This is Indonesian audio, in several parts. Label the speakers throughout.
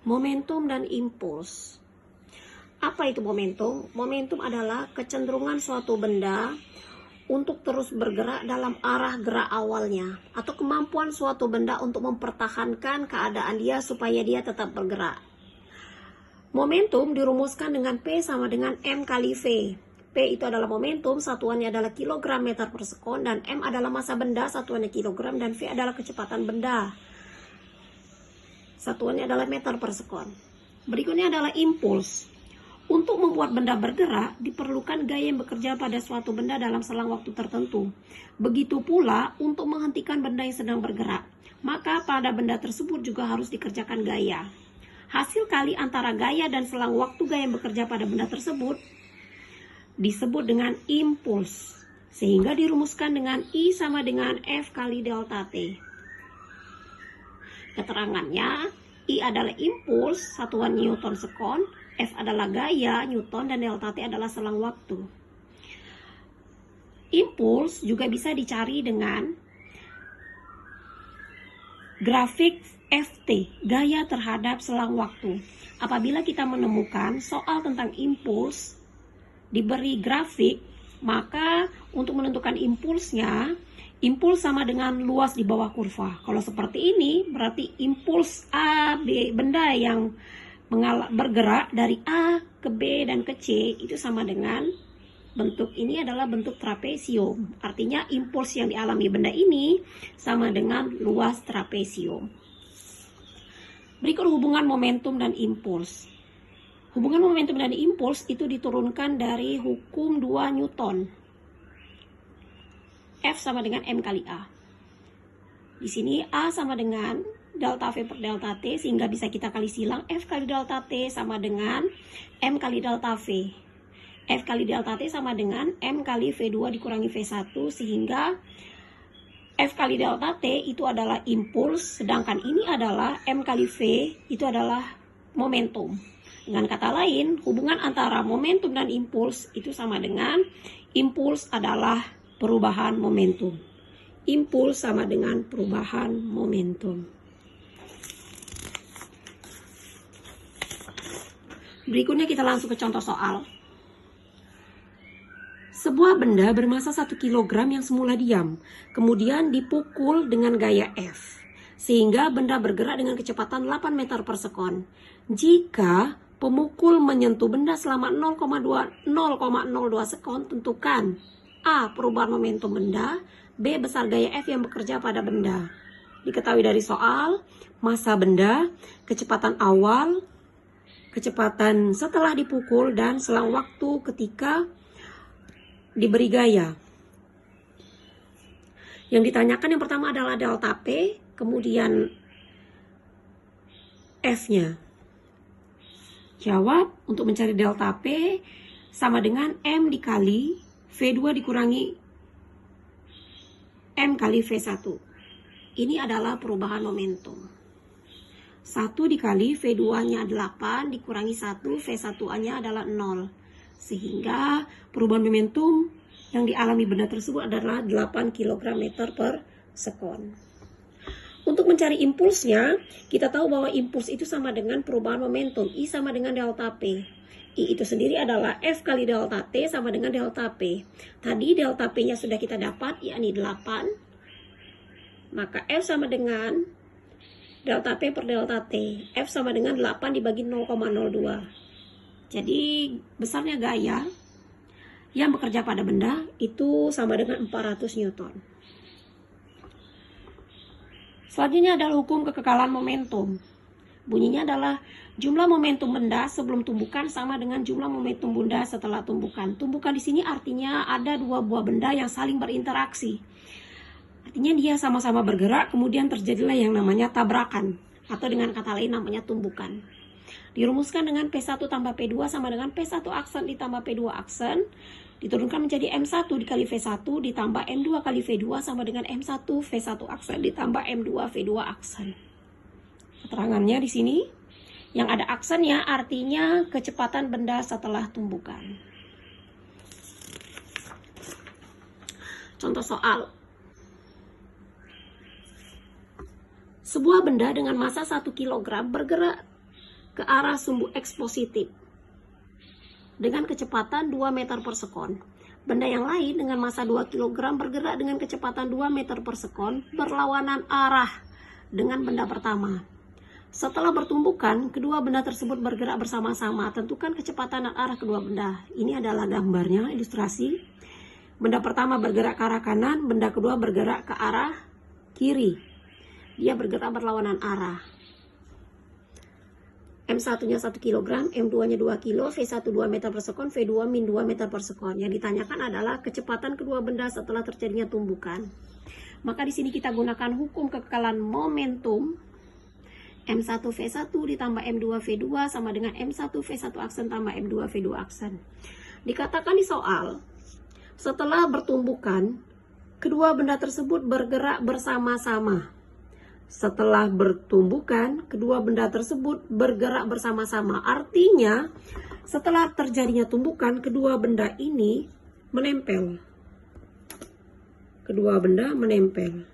Speaker 1: Momentum dan impuls. Apa itu momentum? Momentum adalah kecenderungan suatu benda untuk terus bergerak dalam arah gerak awalnya, atau kemampuan suatu benda untuk mempertahankan keadaan dia supaya dia tetap bergerak. Momentum dirumuskan dengan P sama dengan M kali V. P itu adalah momentum, satuannya adalah kilogram meter per sekon, dan M adalah massa benda, satuannya kilogram, dan V adalah kecepatan benda, satuannya adalah meter per sekon. Berikutnya adalah impuls. Untuk membuat benda bergerak, diperlukan gaya yang bekerja pada suatu benda dalam selang waktu tertentu. Begitu pula untuk menghentikan benda yang sedang bergerak, maka pada benda tersebut juga harus dikerjakan gaya. Hasil kali antara gaya dan selang waktu gaya yang bekerja pada benda tersebut disebut dengan impuls, sehingga dirumuskan dengan I sama dengan F kali delta T. Keterangannya, I adalah impuls, satuan Newton sekon, F adalah gaya, Newton, dan delta T adalah selang waktu. Impuls juga bisa dicari dengan grafik FT, gaya terhadap selang waktu. Apabila kita menemukan soal tentang impuls diberi grafik, maka untuk menentukan impulsnya, impuls sama dengan luas di bawah kurva. Kalau seperti ini, berarti impuls A, B, benda yang bergerak dari A ke B dan ke C itu sama dengan bentuk ini adalah bentuk trapesium. Artinya impuls yang dialami benda ini sama dengan luas trapesium. Berikut hubungan momentum dan impuls. Hubungan momentum dan impuls itu diturunkan dari hukum 2 Newton. F sama dengan M kali A. Di sini A sama dengan delta V per delta T, sehingga bisa kita kali silang F kali delta T sama dengan M kali delta V. F kali delta T sama dengan M kali V2 dikurangi V1, sehingga F kali delta T itu adalah impuls, sedangkan ini adalah M kali V itu adalah momentum. Dengan kata lain, hubungan antara momentum dan impuls itu sama dengan impuls adalah perubahan momentum. Impuls sama dengan perubahan momentum. Berikutnya kita langsung ke contoh soal. Sebuah benda bermassa 1 kg yang semula diam, kemudian dipukul dengan gaya F, sehingga benda bergerak dengan kecepatan 8 meter per sekon. Jika pemukul menyentuh benda selama 0,02 sekon, tentukan A. Perubahan momentum benda, B. Besar gaya F yang bekerja pada benda. Diketahui dari soal, massa benda, kecepatan awal, kecepatan setelah dipukul, dan selang waktu ketika diberi gaya. Yang ditanyakan yang pertama adalah delta P, kemudian F-nya. Jawab, untuk mencari delta P sama dengan M dikali V2 dikurangi M kali V1. Ini adalah perubahan momentum. 1 dikali V2-nya 8 dikurangi 1, V1-nya adalah 0. Sehingga perubahan momentum yang dialami benda tersebut adalah 8 kg meter per sekon. Untuk mencari impulsnya, kita tahu bahwa impuls itu sama dengan perubahan momentum. I sama dengan delta P. I itu sendiri adalah F kali delta T sama dengan delta P. Tadi delta P-nya sudah kita dapat, yakni 8. Maka F sama dengan delta P per delta T. F sama dengan 8 dibagi 0,02. Jadi besarnya gaya yang bekerja pada benda itu sama dengan 400 Newton. Selanjutnya adalah hukum kekekalan momentum. Bunyinya adalah jumlah momentum benda sebelum tumbukan sama dengan jumlah momentum benda setelah tumbukan. Tumbukan di sini artinya ada dua buah benda yang saling berinteraksi. Artinya dia sama-sama bergerak, kemudian terjadilah yang namanya tabrakan, atau dengan kata lain namanya tumbukan. Dirumuskan dengan P1 tambah P2 sama dengan P1 aksen ditambah P2 aksen. Diturunkan menjadi M1 dikali V1 ditambah M2 kali V2 sama dengan M1 V1 aksen ditambah M2 V2 aksen. Keterangannya di sini, yang ada aksennya artinya kecepatan benda setelah tumbukan. Contoh soal. Sebuah benda dengan massa 1 kg bergerak ke arah sumbu X positif dengan kecepatan 2 meter per sekon. Benda yang lain dengan massa 2 kg bergerak dengan kecepatan 2 meter per sekon berlawanan arah dengan benda pertama. Setelah bertumbukan, kedua benda tersebut bergerak bersama-sama. Tentukan kecepatan dan arah kedua benda. Ini adalah gambarnya, ilustrasi. Benda pertama bergerak ke arah kanan, benda kedua bergerak ke arah kiri. Dia bergerak berlawanan arah. M1-nya 1 kg, M2-nya 2 kg, V1 2 meter per sekon, V2 min 2 meter per sekon. Yang ditanyakan adalah kecepatan kedua benda setelah terjadinya tumbukan. Maka di sini kita gunakan hukum kekekalan momentum. M1 V1 ditambah M2 V2 sama dengan M1 V1 aksen tambah M2 V2 aksen. Dikatakan di soal, setelah bertumbukan, kedua benda tersebut bergerak bersama-sama. Setelah bertumbukan, kedua benda tersebut bergerak bersama-sama. Artinya, setelah terjadinya tumbukan, kedua benda ini menempel. Kedua benda menempel,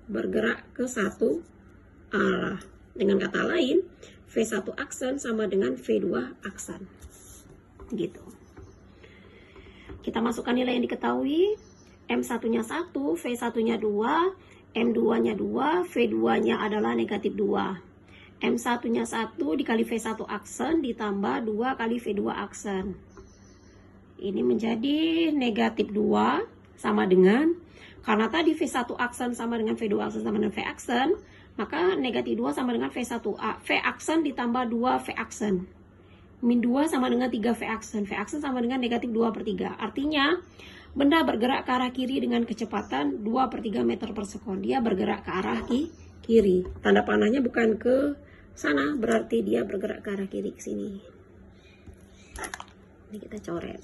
Speaker 1: bergerak ke satu arah. Dengan kata lain, V1 aksen sama dengan V2 aksen. Gitu. Kita masukkan nilai yang diketahui. M1-nya 1, V1-nya 2, M2-nya 2, V2-nya adalah negatif 2. M1-nya 1 dikali V1 aksen ditambah 2 kali V2 aksen. Ini menjadi negatif 2 sama dengan, karena tadi V1 aksen sama dengan V2 aksen sama dengan V aksen, maka negatif 2 sama dengan V1A. V aksen ditambah 2 V aksen. Min 2 sama dengan 3 V aksen. V aksen sama dengan negatif 2/3. Artinya, benda bergerak ke arah kiri dengan kecepatan 2/3 meter per sekon. Dia bergerak ke arah kiri. Tanda panahnya bukan ke sana, berarti dia bergerak ke arah kiri ke sini. Ini kita coret.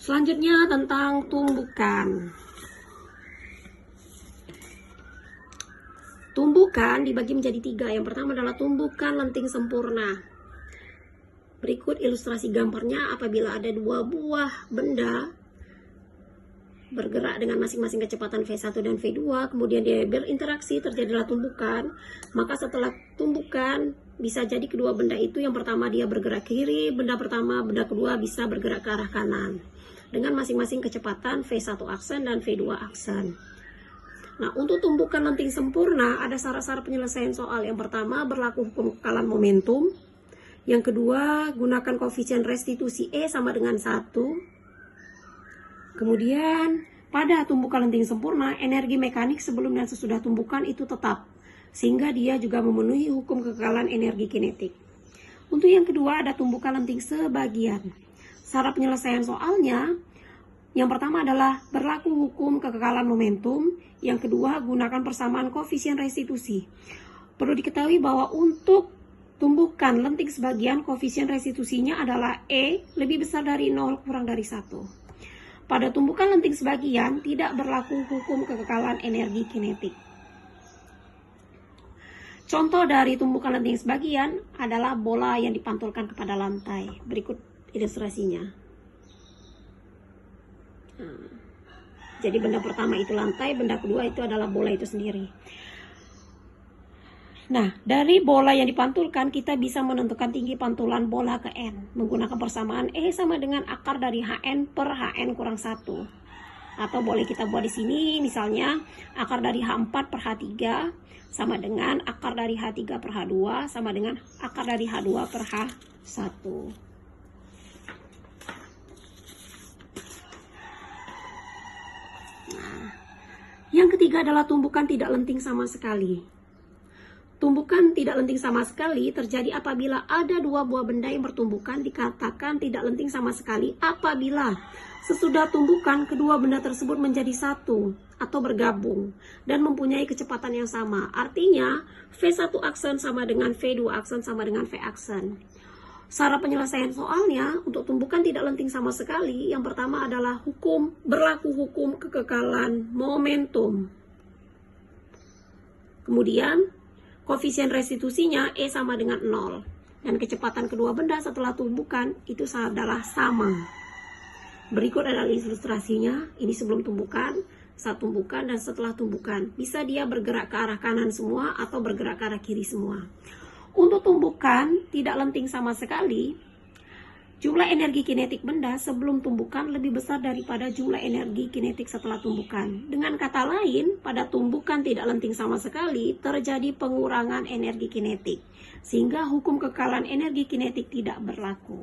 Speaker 1: Selanjutnya tentang tumbukan. Tumbukan dibagi menjadi 3. Yang pertama adalah tumbukan lenting sempurna. Berikut ilustrasi gambarnya. Apabila ada dua buah benda bergerak dengan masing-masing kecepatan V1 dan V2, kemudian dia berinteraksi, terjadilah tumbukan. Maka setelah tumbukan, bisa jadi kedua benda itu, yang pertama dia bergerak ke kiri, benda kedua bisa bergerak ke arah kanan dengan masing-masing kecepatan V1 aksen dan V2 aksen. Nah, untuk tumbukan lenting sempurna ada syarat-syarat penyelesaian soal. Yang pertama, berlaku hukum kekekalan momentum. Yang kedua, gunakan koefisien restitusi E sama dengan 1. Kemudian, pada tumbukan lenting sempurna, energi mekanik sebelum dan sesudah tumbukan itu tetap, sehingga dia juga memenuhi hukum kekekalan energi kinetik. Untuk yang kedua, ada tumbukan lenting sebagian. Syarat penyelesaian soalnya, yang pertama adalah berlaku hukum kekekalan momentum. Yang kedua, gunakan persamaan koefisien restitusi. Perlu diketahui bahwa untuk tumbukan lenting sebagian, koefisien restitusinya adalah E lebih besar dari 0 kurang dari 1. Pada tumbukan lenting sebagian, tidak berlaku hukum kekekalan energi kinetik. Contoh dari tumbukan lenting sebagian adalah bola yang dipantulkan kepada lantai. Berikut ilustrasinya. Jadi benda pertama itu lantai, benda kedua itu adalah bola itu sendiri. Nah, dari bola yang dipantulkan kita bisa menentukan tinggi pantulan bola ke N menggunakan persamaan E sama dengan akar dari HN per HN kurang 1. Atau boleh kita buat di sini, misalnya akar dari H4 per H3 sama dengan akar dari H3 per H2 sama dengan akar dari H2 per H1. Nah, yang ketiga adalah tumbukan tidak lenting sama sekali. Tumbukan tidak lenting sama sekali terjadi apabila ada dua buah benda yang bertumbukan, dikatakan tidak lenting sama sekali apabila sesudah tumbukan kedua benda tersebut menjadi satu atau bergabung dan mempunyai kecepatan yang sama. Artinya V1 aksen sama dengan V2 aksen sama dengan V aksen. Syarat penyelesaian soalnya untuk tumbukan tidak lenting sama sekali, yang pertama adalah berlaku hukum kekekalan momentum. Kemudian koefisien restitusinya E sama dengan 0. Dan kecepatan kedua benda setelah tumbukan itu adalah sama. Berikut adalah ilustrasinya. Ini sebelum tumbukan, saat tumbukan, dan setelah tumbukan. Bisa dia bergerak ke arah kanan semua atau bergerak ke arah kiri semua. Untuk tumbukan tidak lenting sama sekali. Jumlah energi kinetik benda sebelum tumbukan lebih besar daripada jumlah energi kinetik setelah tumbukan. Dengan kata lain, pada tumbukan tidak lenting sama sekali, terjadi pengurangan energi kinetik. Sehingga hukum kekekalan energi kinetik tidak berlaku.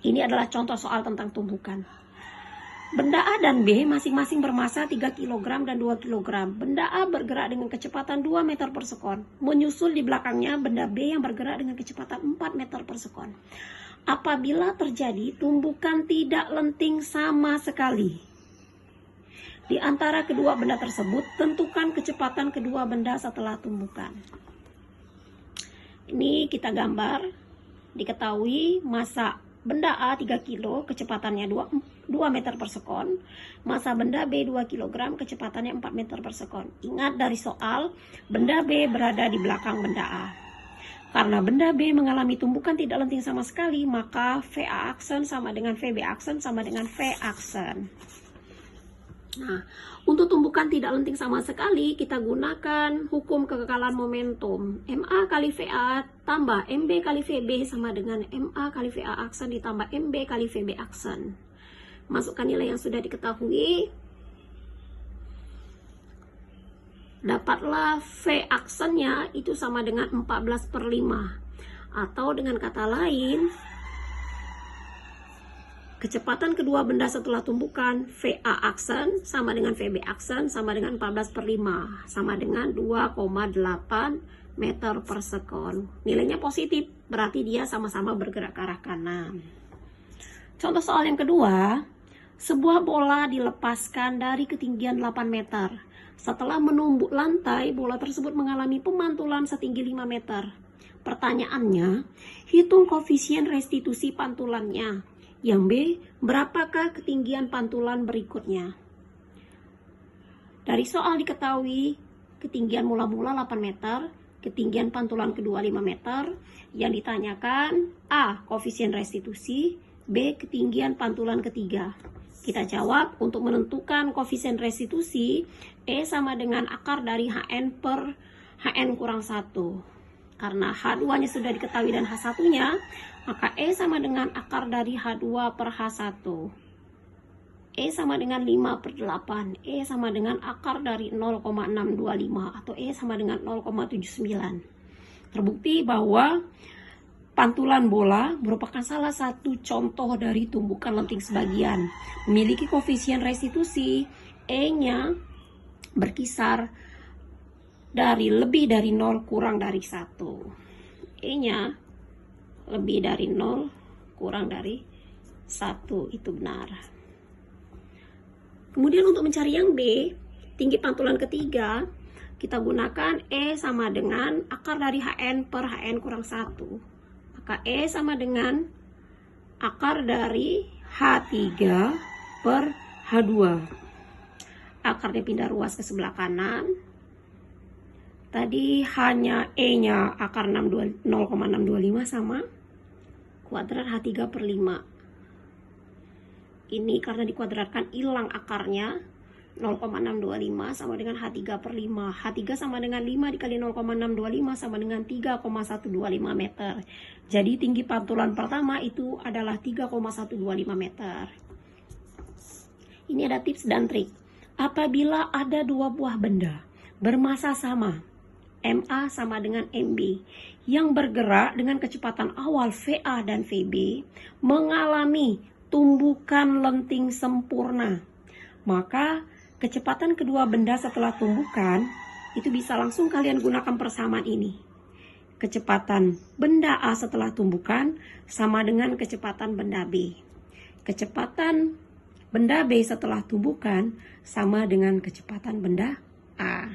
Speaker 1: Ini adalah contoh soal tentang tumbukan. Benda A dan B masing-masing bermasa 3 kg dan 2 kg. Benda A bergerak dengan kecepatan 2 meter per sekon. Menyusul di belakangnya benda B yang bergerak dengan kecepatan 4 meter per sekon. Apabila terjadi tumbukan tidak lenting sama sekali di antara kedua benda tersebut, tentukan kecepatan kedua benda setelah tumbukan. Ini kita gambar. Diketahui masa benda A 3 kg, kecepatannya 2 meter per sekon. Masa benda B 2 kg, kecepatannya 4 meter per sekon. Ingat dari soal, benda B berada di belakang benda A. Karena benda B mengalami tumbukan tidak lenting sama sekali, maka VA aksen sama dengan VB aksen sama dengan V aksen. Nah, untuk tumbukan tidak lenting sama sekali, kita gunakan hukum kekekalan momentum. MA kali VA tambah MB kali VB sama dengan MA kali VA aksen ditambah MB kali VB aksen. Masukkan nilai yang sudah diketahui. Dapatlah V aksennya itu sama dengan 14/5. Atau dengan kata lain, kecepatan kedua benda setelah tumbukan VA aksen sama dengan VB aksen sama dengan 14/5. Sama dengan 2,8 meter per sekon. Nilainya positif, berarti dia sama-sama bergerak ke arah kanan. Contoh soal yang kedua, sebuah bola dilepaskan dari ketinggian 8 meter. Setelah menumbuk lantai, bola tersebut mengalami pemantulan setinggi 5 meter. Pertanyaannya, hitung koefisien restitusi pantulannya. Yang B, berapakah ketinggian pantulan berikutnya? Dari soal diketahui, ketinggian mula-mula 8 meter, ketinggian pantulan kedua 5 meter. Yang ditanyakan, A, koefisien restitusi, B, ketinggian pantulan ketiga. Kita jawab, untuk menentukan koefisien restitusi, E sama dengan akar dari HN per HN kurang 1. Karena H2-nya sudah diketahui dan H1-nya, maka E sama dengan akar dari H2 per H1. E sama dengan 5/8. E sama dengan akar dari 0,625 atau E sama dengan 0,79. Terbukti bahwa pantulan bola merupakan salah satu contoh dari tumbukan lenting sebagian. Memiliki koefisien restitusi, E-nya berkisar dari lebih dari 0 kurang dari 1. E-nya lebih dari 0 kurang dari 1, itu benar. Kemudian untuk mencari yang B, tinggi pantulan ketiga, kita gunakan E sama dengan akar dari HN per HN kurang 1. Maka E sama dengan akar dari H3 per H2. Akarnya pindah ruas ke sebelah kanan. Tadi hanya E-nya akar 0,625 sama kuadrat H3 per 5. Ini karena dikuadratkan hilang akarnya. 0,625 sama dengan H3 per 5. H3 sama dengan 5 dikali 0,625 sama dengan 3,125 meter. Jadi tinggi pantulan pertama itu adalah 3,125 meter. Ini ada tips dan trik. Apabila ada dua buah benda bermasa sama, MA sama dengan MB, yang bergerak dengan kecepatan awal VA dan VB, mengalami tumbukan lenting sempurna, maka kecepatan kedua benda setelah tumbukan itu bisa langsung kalian gunakan persamaan ini. Kecepatan benda A setelah tumbukan sama dengan kecepatan benda B. Kecepatan benda B setelah tumbukan sama dengan kecepatan benda A.